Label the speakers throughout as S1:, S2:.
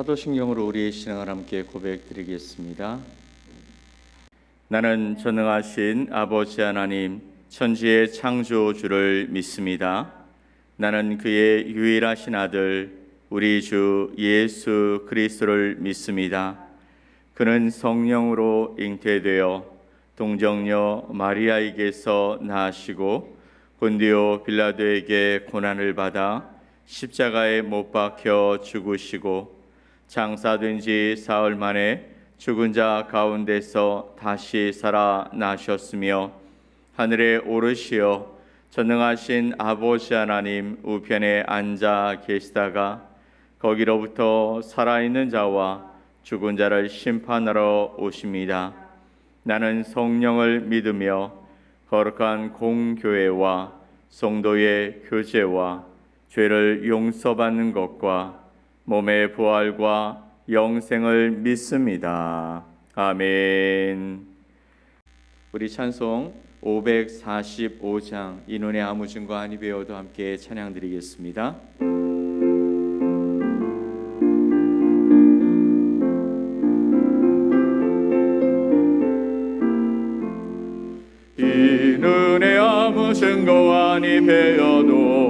S1: 사도신경으로 우리의 신앙을 함께 고백드리겠습니다. 나는 전능하신 아버지 하나님, 천지의 창조주를 믿습니다. 나는 그의 유일하신 아들, 우리 주 예수 그리스도를 믿습니다. 그는 성령으로 잉태되어 동정녀 마리아에게서 나시고 본디오 빌라도에게 고난을 받아 십자가에 못 박혀 죽으시고 장사된 지 사흘 만에 죽은 자 가운데서 다시 살아나셨으며 하늘에 오르시어 전능하신 아버지 하나님 우편에 앉아 계시다가 거기로부터 살아있는 자와 죽은 자를 심판하러 오십니다. 나는 성령을 믿으며 거룩한 공교회와 성도의 교제와 죄를 용서받는 것과 몸의 부활과 영생을 믿습니다. 아멘. 우리 찬송 545장 이 눈에 아무 증거 아니 배워도 함께 찬양드리겠습니다. 이 눈에 아무 증거 아니 배워도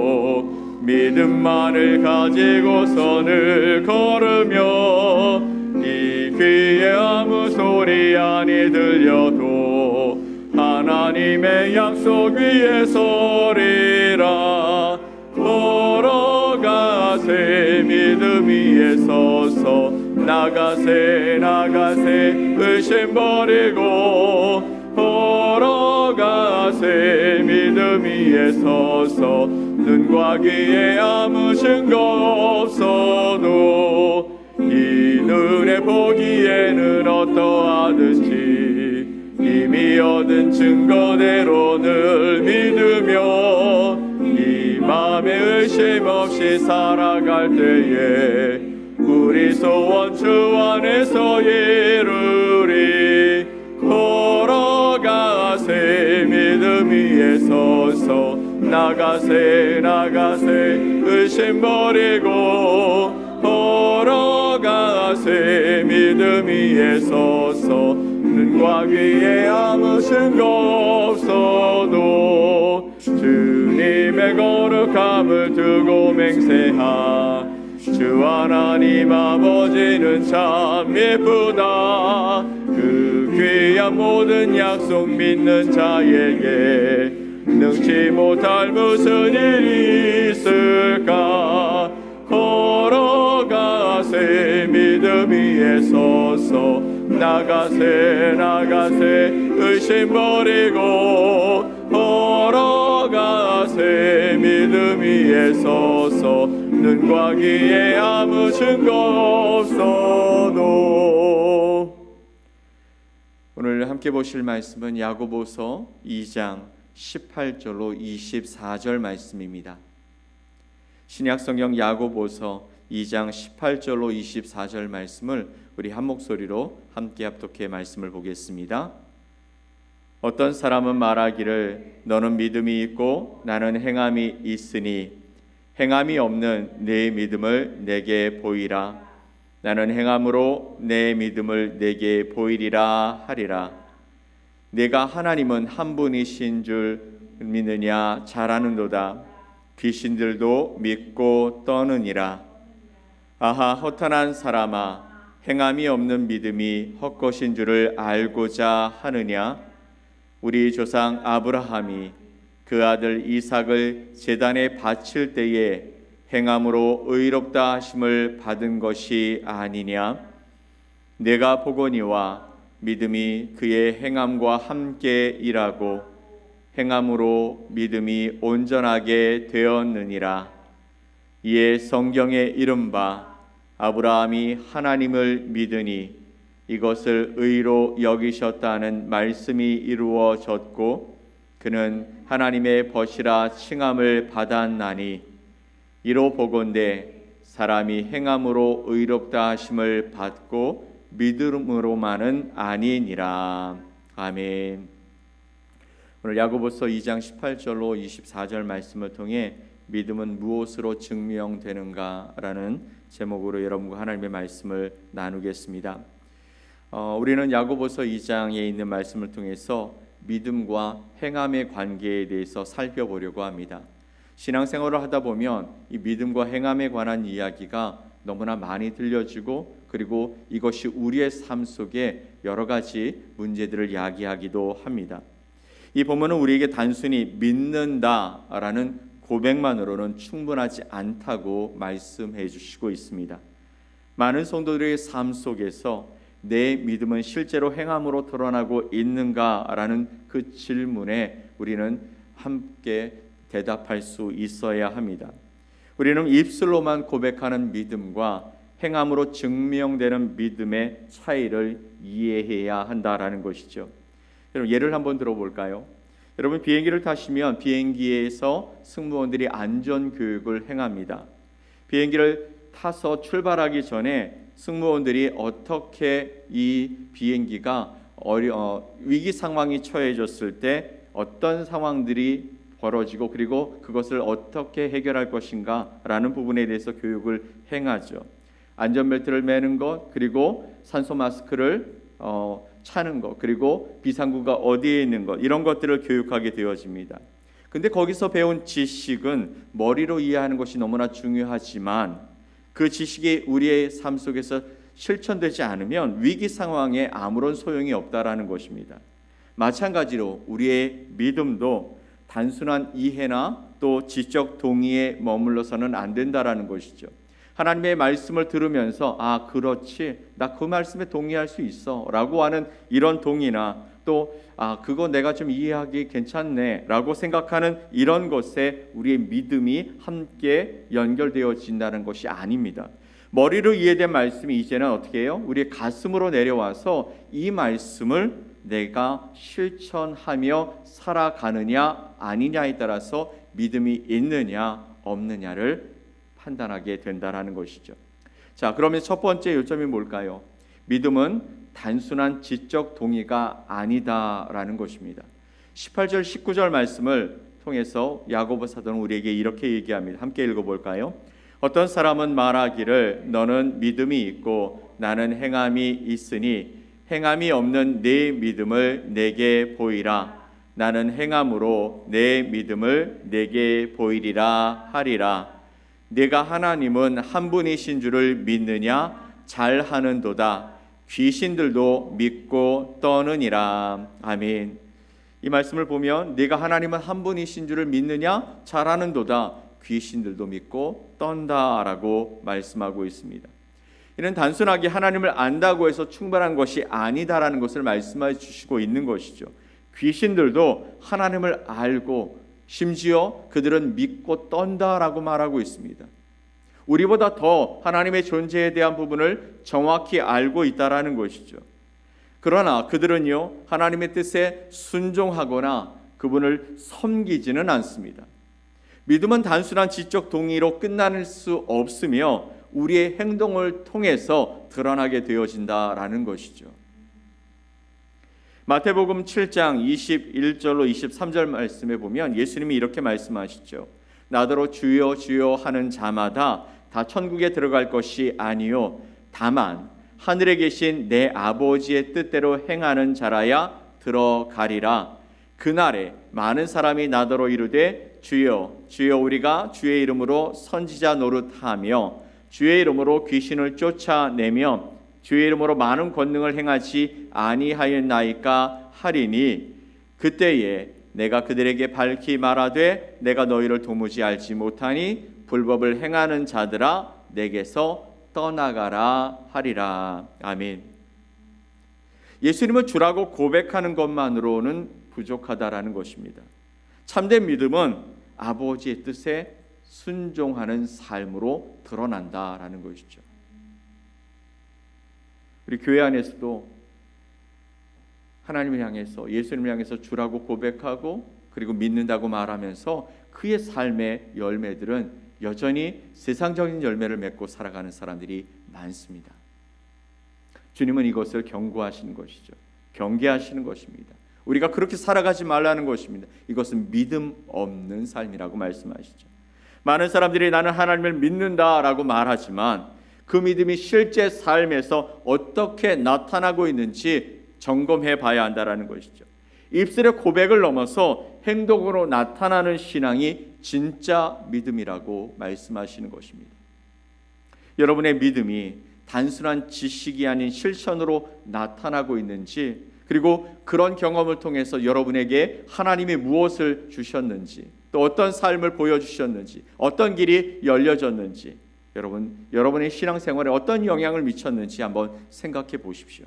S1: 믿음만을 가지고 선을 걸으며 이 귀에 아무 소리 아니 들려도 하나님의 약속 위에 서리라. 걸어가세 믿음 위에 서서 나가세 나가세 의심 버리고 걸어가세 믿음 위에 서서 눈과 귀에 아무 증거 없어도 이 눈에 보기에는 어떠하든지 이미 얻은 증거대로 늘 믿으며 이 맘에 의심 없이 살아갈 때에 우리 소원 주 안에서 이루리. 걸어가세 믿음 위에 서서 나가세 나가세 의심 버리고 걸어가세 믿음 위에 서서 눈과 귀에 아무 증거 없어도 주님의 거룩함을 두고 맹세하. 주 하나님 아버지는 참 예쁘다. 그 귀한 모든 약속 믿는 자에게 능치 못할 무슨 일이 있을까. 걸어가세 믿음 위에 서서 나가세 나가세 의심 버리고 걸어가세 믿음 위에 서서 눈과 귀에 아무 증거 없어도. 오늘 함께 보실 말씀은 야고보서 2장 18절로 24절 말씀입니다. 신약성경 야고보서 2장 18절로 24절 말씀을 우리 한 목소리로 함께 합독해 말씀을 보겠습니다. 어떤 사람은 말하기를 너는 믿음이 있고 나는 행함이 있으니 행함이 없는 내 믿음을 내게 보이라. 나는 행함으로 내 믿음을 내게 보이리라 하리라. 내가 하나님은 한 분이신 줄 믿느냐 잘 아는도다. 귀신들도 믿고 떠느니라. 아하 허탄한 사람아, 행함이 없는 믿음이 헛것인 줄을 알고자 하느냐. 우리 조상 아브라함이 그 아들 이삭을 제단에 바칠 때에 행함으로 의롭다 하심을 받은 것이 아니냐. 내가 보거니와 믿음이 그의 행함과 함께 일하고 행함으로 믿음이 온전하게 되었느니라. 이에 성경에 이른바 아브라함이 하나님을 믿으니 이것을 의로 여기셨다는 말씀이 이루어졌고 그는 하나님의 벗이라 칭함을 받았나니 이로 보건대 사람이 행함으로 의롭다 하심을 받고 믿음으로만은 아니니라. 아멘. 오늘 야고보서 2장 18절로 24절 말씀을 통해 믿음은 무엇으로 증명되는가라는 제목으로 여러분과 하나님의 말씀을 나누겠습니다. 우리는 야고보서 2장에 있는 말씀을 통해서 믿음과 행함의 관계에 대해서 살펴보려고 합니다. 신앙생활을 하다 보면 이 믿음과 행함에 관한 이야기가 너무나 많이 들려지고, 그리고 이것이 우리의 삶 속에 여러 가지 문제들을 야기하기도 합니다. 이 본문은 우리에게 단순히 믿는다라는 고백만으로는 충분하지 않다고 말씀해 주시고 있습니다. 많은 성도들의 삶 속에서 내 믿음은 실제로 행함으로 드러나고 있는가라는 그 질문에 우리는 함께 대답할 수 있어야 합니다. 우리는 입술로만 고백하는 믿음과 행함으로 증명되는 믿음의 차이를 이해해야 한다라는 것이죠. 여러분, 예를 한번 들어볼까요? 여러분, 비행기를 타시면 비행기에서 승무원들이 안전 교육을 행합니다. 비행기를 타서 출발하기 전에 승무원들이 어떻게 이 비행기가 위기 상황이 처해졌을 때 어떤 상황들이 벌어지고, 그리고 그것을 어떻게 해결할 것인가 라는 부분에 대해서 교육을 행하죠. 안전벨트를 매는 것, 그리고 산소 마스크를 차는 것, 그리고 비상구가 어디에 있는 것, 이런 것들을 교육하게 되어집니다. 근데 거기서 배운 지식은 머리로 이해하는 것이 너무나 중요하지만 그 지식이 우리의 삶 속에서 실천되지 않으면 위기 상황에 아무런 소용이 없다라는 것입니다. 마찬가지로 우리의 믿음도 단순한 이해나 또 지적 동의에 머물러서는 안 된다라는 것이죠. 하나님의 말씀을 들으면서 그렇지, 나 그 말씀에 동의할 수 있어 라고 하는 이런 동의나 또 그거 내가 좀 이해하기 괜찮네 라고 생각하는 이런 것에 우리의 믿음이 함께 연결되어진다는 것이 아닙니다. 머리로 이해된 말씀이 이제는 어떻게 해요? 우리의 가슴으로 내려와서 이 말씀을 내가 실천하며 살아가느냐 아니냐에 따라서 믿음이 있느냐 없느냐를 판단하게 된다는 것이죠. 자, 그러면 첫 번째 요점이 뭘까요? 믿음은 단순한 지적 동의가 아니다라는 것입니다. 18절 19절 말씀을 통해서 야고보 사도는 우리에게 이렇게 얘기합니다. 함께 읽어볼까요? 어떤 사람은 말하기를 너는 믿음이 있고 나는 행함이 있으니 행함이 없는 네 믿음을 내게 보이라. 나는 행함으로 내 믿음을 내게 보이리라 하리라. 네가 하나님은 한 분이신 줄을 믿느냐? 잘하는도다. 귀신들도 믿고 떠느니라. 아멘. 이 말씀을 보면 네가 하나님은 한 분이신 줄을 믿느냐? 잘하는도다. 귀신들도 믿고 떤다라고 말씀하고 있습니다. 이는 단순하게 하나님을 안다고 해서 충분한 것이 아니다라는 것을 말씀해 주시고 있는 것이죠. 귀신들도 하나님을 알고 심지어 그들은 믿고 떤다라고 말하고 있습니다. 우리보다 더 하나님의 존재에 대한 부분을 정확히 알고 있다라는 것이죠. 그러나 그들은요, 하나님의 뜻에 순종하거나 그분을 섬기지는 않습니다. 믿음은 단순한 지적 동의로 끝날 수 없으며 우리의 행동을 통해서 드러나게 되어진다라는 것이죠. 마태복음 7장 21절로 23절 말씀에 보면 예수님이 이렇게 말씀하시죠. 나더러 주여 주여 하는 자마다 다 천국에 들어갈 것이 아니요 다만 하늘에 계신 내 아버지의 뜻대로 행하는 자라야 들어가리라. 그날에 많은 사람이 나더러 이르되 주여 주여 우리가 주의 이름으로 선지자 노릇하며 주의 이름으로 귀신을 쫓아내며 주의 이름으로 많은 권능을 행하지 아니하였나이까 하리니 그때에 내가 그들에게 밝히 말하되 내가 너희를 도무지 알지 못하니 불법을 행하는 자들아 내게서 떠나가라 하리라. 아멘. 예수님을 주라고 고백하는 것만으로는 부족하다라는 것입니다. 참된 믿음은 아버지의 뜻에 순종하는 삶으로 드러난다라는 것이죠. 우리 교회 안에서도 하나님을 향해서 예수님을 향해서 주라고 고백하고 그리고 믿는다고 말하면서 그의 삶의 열매들은 여전히 세상적인 열매를 맺고 살아가는 사람들이 많습니다. 주님은 이것을 경고하시는 것이죠. 경계하시는 것입니다. 우리가 그렇게 살아가지 말라는 것입니다. 이것은 믿음 없는 삶이라고 말씀하시죠. 많은 사람들이 나는 하나님을 믿는다라고 말하지만 그 믿음이 실제 삶에서 어떻게 나타나고 있는지 점검해 봐야 한다라는 것이죠. 입술의 고백을 넘어서 행동으로 나타나는 신앙이 진짜 믿음이라고 말씀하시는 것입니다. 여러분의 믿음이 단순한 지식이 아닌 실천으로 나타나고 있는지, 그리고 그런 경험을 통해서 여러분에게 하나님이 무엇을 주셨는지, 또 어떤 삶을 보여주셨는지, 어떤 길이 열려졌는지, 여러분의 신앙생활에 어떤 영향을 미쳤는지 한번 생각해 보십시오.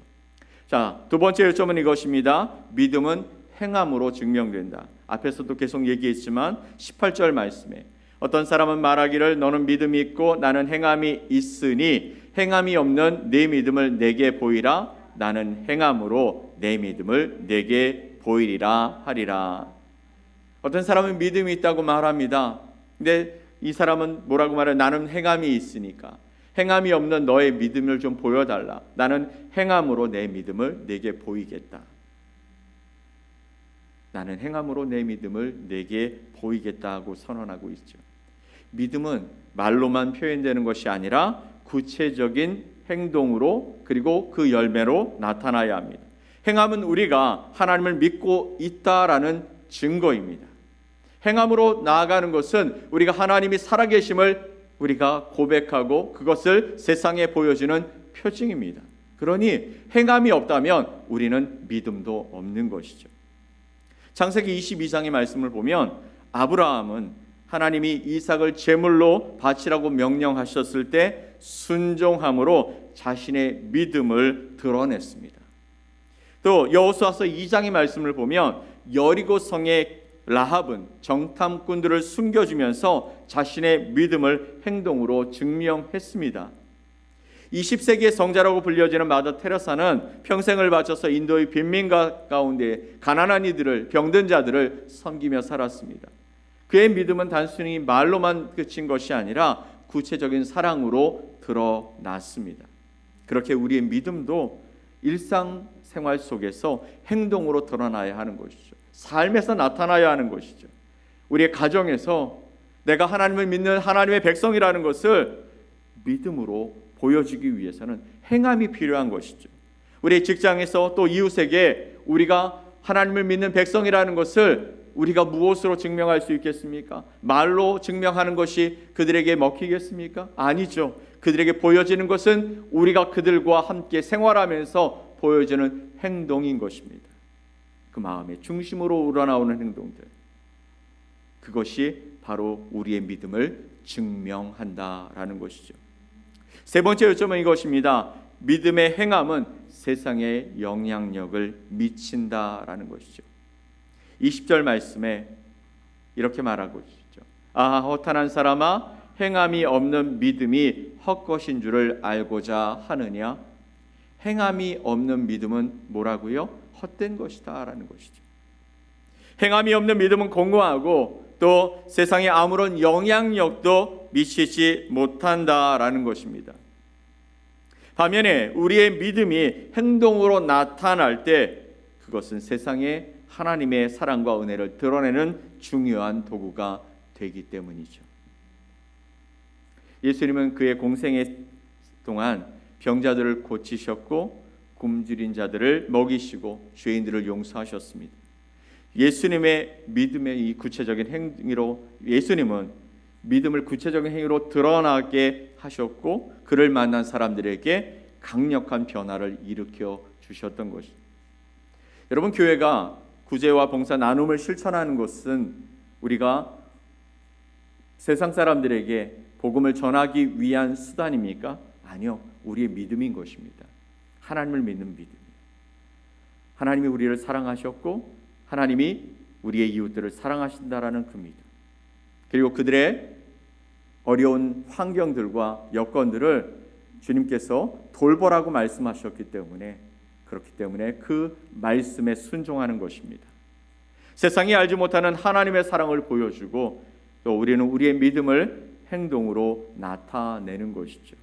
S1: 자, 두 번째 요점은 이것입니다. 믿음은 행함으로 증명된다. 앞에서도 계속 얘기했지만 18절 말씀에 어떤 사람은 말하기를 너는 믿음이 있고 나는 행함이 있으니 행함이 없는 내 믿음을 내게 보이라. 나는 행함으로 내 믿음을 내게 보이리라 하리라. 어떤 사람은 믿음이 있다고 말합니다. 근데 이 사람은 뭐라고 말해요? 나는 행함이 있으니까. 행함이 없는 너의 믿음을 좀 보여달라. 나는 행함으로 내 믿음을 내게 보이겠다. 나는 행함으로 내 믿음을 내게 보이겠다 하고 선언하고 있죠. 믿음은 말로만 표현되는 것이 아니라 구체적인 행동으로, 그리고 그 열매로 나타나야 합니다. 행함은 우리가 하나님을 믿고 있다라는 증거입니다. 행함으로 나아가는 것은 우리가 하나님이 살아계심을 우리가 고백하고 그것을 세상에 보여주는 표징입니다. 그러니 행함이 없다면 우리는 믿음도 없는 것이죠. 창세기 22장의 말씀을 보면 아브라함은 하나님이 이삭을 제물로 바치라고 명령하셨을 때 순종함으로 자신의 믿음을 드러냈습니다. 또 여호수아서 2장의 말씀을 보면 여리고 성의 라합은 정탐꾼들을 숨겨주면서 자신의 믿음을 행동으로 증명했습니다. 20세기의 성자라고 불려지는 마더 테레사는 평생을 바쳐서 인도의 빈민 가운데 가난한 이들을, 병든 자들을 섬기며 살았습니다. 그의 믿음은 단순히 말로만 그친 것이 아니라 구체적인 사랑으로 드러났습니다. 그렇게 우리의 믿음도 일상생활 속에서 행동으로 드러나야 하는 것이죠. 삶에서 나타나야 하는 것이죠. 우리의 가정에서 내가 하나님을 믿는 하나님의 백성이라는 것을 믿음으로 보여주기 위해서는 행함이 필요한 것이죠. 우리의 직장에서 또 이웃에게 우리가 하나님을 믿는 백성이라는 것을 우리가 무엇으로 증명할 수 있겠습니까? 말로 증명하는 것이 그들에게 먹히겠습니까? 아니죠. 그들에게 보여지는 것은 우리가 그들과 함께 생활하면서 보여지는 행동인 것입니다. 그 마음의 중심으로 우러나오는 행동들, 그것이 바로 우리의 믿음을 증명한다라는 것이죠. 세 번째 요점은 이것입니다. 믿음의 행함은 세상에 영향력을 미친다라는 것이죠. 20절 말씀에 이렇게 말하고 있죠. 아, 허탄한 사람아, 행함이 없는 믿음이 헛것인 줄을 알고자 하느냐. 행함이 없는 믿음은 뭐라고요? 헛된 것이다 라는 것이죠. 행함이 없는 믿음은 공고하고 또 세상에 아무런 영향력도 미치지 못한다라는 것입니다. 반면에 우리의 믿음이 행동으로 나타날 때 그것은 세상에 하나님의 사랑과 은혜를 드러내는 중요한 도구가 되기 때문이죠. 예수님은 그의 공생애 동안 병자들을 고치셨고 굶주린 자들을 먹이시고 죄인들을 용서하셨습니다. 예수님의 믿음의 이 구체적인 행위로 예수님은 믿음을 구체적인 행위로 드러나게 하셨고 그를 만난 사람들에게 강력한 변화를 일으켜 주셨던 것입니다. 여러분, 교회가 구제와 봉사 나눔을 실천하는 것은 우리가 세상 사람들에게 복음을 전하기 위한 수단입니까? 아니요. 우리의 믿음인 것입니다. 하나님을 믿는 믿음이에요. 하나님이 우리를 사랑하셨고 하나님이 우리의 이웃들을 사랑하신다라는 그 믿음, 그리고 그들의 어려운 환경들과 여건들을 주님께서 돌보라고 말씀하셨기 때문에, 그렇기 때문에 그 말씀에 순종하는 것입니다. 세상이 알지 못하는 하나님의 사랑을 보여주고 또 우리는 우리의 믿음을 행동으로 나타내는 것이죠.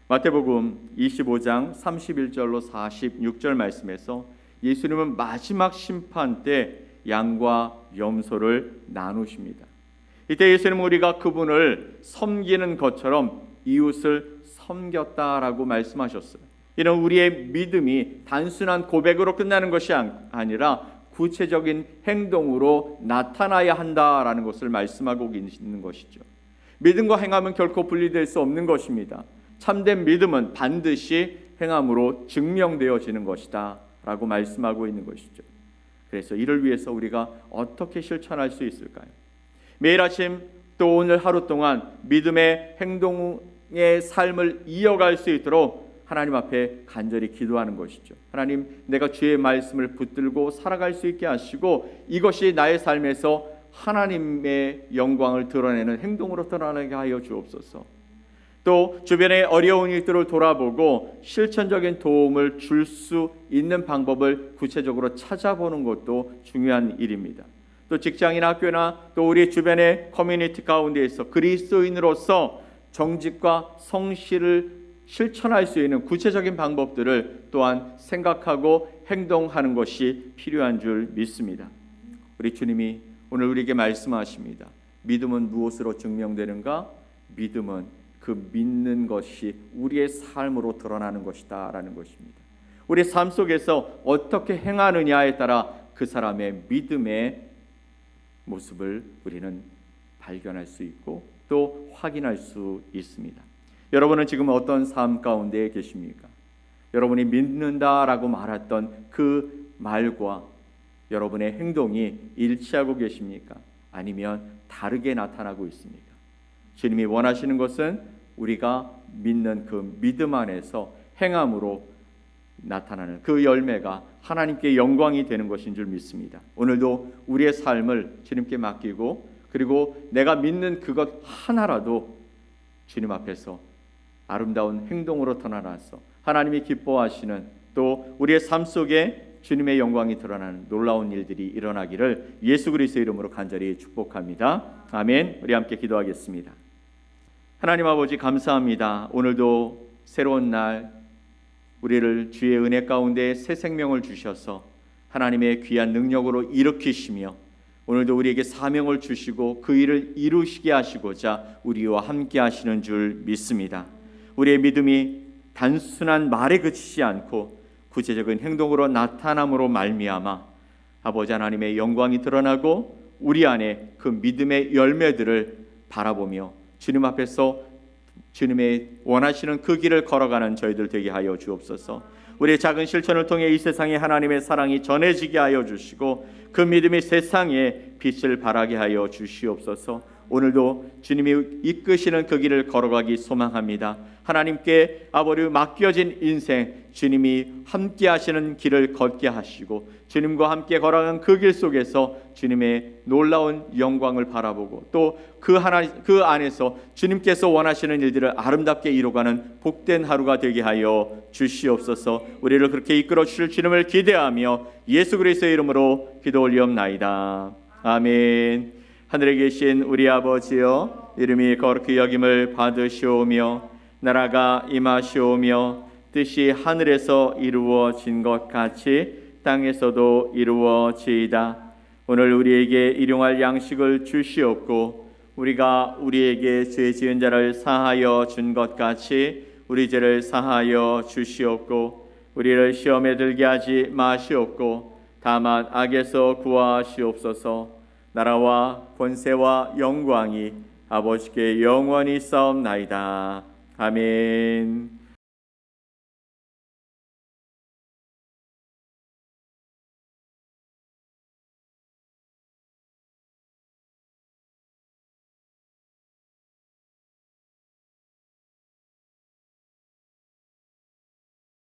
S1: 마태복음 25장 31절로 46절 말씀에서 예수님은 마지막 심판 때 양과 염소를 나누십니다. 이때 예수님은 우리가 그분을 섬기는 것처럼 이웃을 섬겼다라고 말씀하셨어요. 이런 우리의 믿음이 단순한 고백으로 끝나는 것이 아니라 구체적인 행동으로 나타나야 한다라는 것을 말씀하고 있는 것이죠. 믿음과 행함은 결코 분리될 수 없는 것입니다. 참된 믿음은 반드시 행함으로 증명되어지는 것이다 라고 말씀하고 있는 것이죠. 그래서 이를 위해서 우리가 어떻게 실천할 수 있을까요? 매일 아침 또 오늘 하루 동안 믿음의 행동의 삶을 이어갈 수 있도록 하나님 앞에 간절히 기도하는 것이죠. 하나님, 내가 주의 말씀을 붙들고 살아갈 수 있게 하시고 이것이 나의 삶에서 하나님의 영광을 드러내는 행동으로 드러나게 하여 주옵소서. 또 주변의 어려운 일들을 돌아보고 실천적인 도움을 줄 수 있는 방법을 구체적으로 찾아보는 것도 중요한 일입니다. 또 직장이나 학교나 또 우리 주변의 커뮤니티 가운데에서 그리스도인으로서 정직과 성실을 실천할 수 있는 구체적인 방법들을 또한 생각하고 행동하는 것이 필요한 줄 믿습니다. 우리 주님이 오늘 우리에게 말씀하십니다. 믿음은 무엇으로 증명되는가? 믿음은 그 믿는 것이 우리의 삶으로 드러나는 것이다 라는 것입니다. 우리 삶 속에서 어떻게 행하느냐에 따라 그 사람의 믿음의 모습을 우리는 발견할 수 있고 또 확인할 수 있습니다. 여러분은 지금 어떤 삶 가운데 계십니까? 여러분이 믿는다라고 말했던 그 말과 여러분의 행동이 일치하고 계십니까? 아니면 다르게 나타나고 있습니까? 주님이 원하시는 것은 우리가 믿는 그 믿음 안에서 행함으로 나타나는 그 열매가 하나님께 영광이 되는 것인 줄 믿습니다. 오늘도 우리의 삶을 주님께 맡기고 그리고 내가 믿는 그것 하나라도 주님 앞에서 아름다운 행동으로 드러나서 하나님이 기뻐하시는 또 우리의 삶 속에 주님의 영광이 드러나는 놀라운 일들이 일어나기를 예수 그리스도의 이름으로 간절히 축복합니다. 아멘. 우리 함께 기도하겠습니다. 하나님 아버지 감사합니다. 오늘도 새로운 날 우리를 주의 은혜 가운데 새 생명을 주셔서 하나님의 귀한 능력으로 일으키시며 오늘도 우리에게 사명을 주시고 그 일을 이루시게 하시고자 우리와 함께 하시는 줄 믿습니다. 우리의 믿음이 단순한 말에 그치지 않고 구체적인 행동으로 나타남으로 말미암아 아버지 하나님의 영광이 드러나고 우리 안에 그 믿음의 열매들을 바라보며 주님 앞에서 주님의 원하시는 그 길을 걸어가는 저희들 되게 하여 주옵소서. 우리의 작은 실천을 통해 이 세상에 하나님의 사랑이 전해지게 하여 주시고 그 믿음이 세상에 빛을 발하게 하여 주시옵소서. 오늘도 주님이 이끄시는 그 길을 걸어가기 소망합니다. 하나님께 아버지 맡겨진 인생 주님이 함께 하시는 길을 걷게 하시고 주님과 함께 걸어가는 그 길 속에서 주님의 놀라운 영광을 바라보고 또 그 안에서 주님께서 원하시는 일들을 아름답게 이루어가는 복된 하루가 되게 하여 주시옵소서. 우리를 그렇게 이끌어 주실 주님을 기대하며 예수 그리스도의 이름으로 기도 올리옵나이다. 아멘. 하늘에 계신 우리 아버지여, 이름이 거룩히 여김을 받으시오며 나라가 임하시오며 뜻이 하늘에서 이루어진 것 같이 땅에서도 이루어지이다. 오늘 우리에게 일용할 양식을 주시옵고 우리가 우리에게 죄 지은 자를 사하여 준 것 같이 우리 죄를 사하여 주시옵고 우리를 시험에 들게 하지 마시옵고 다만 악에서 구하시옵소서. 나라와 권세와 영광이 아버지께 영원히 싸움나이다. 아멘.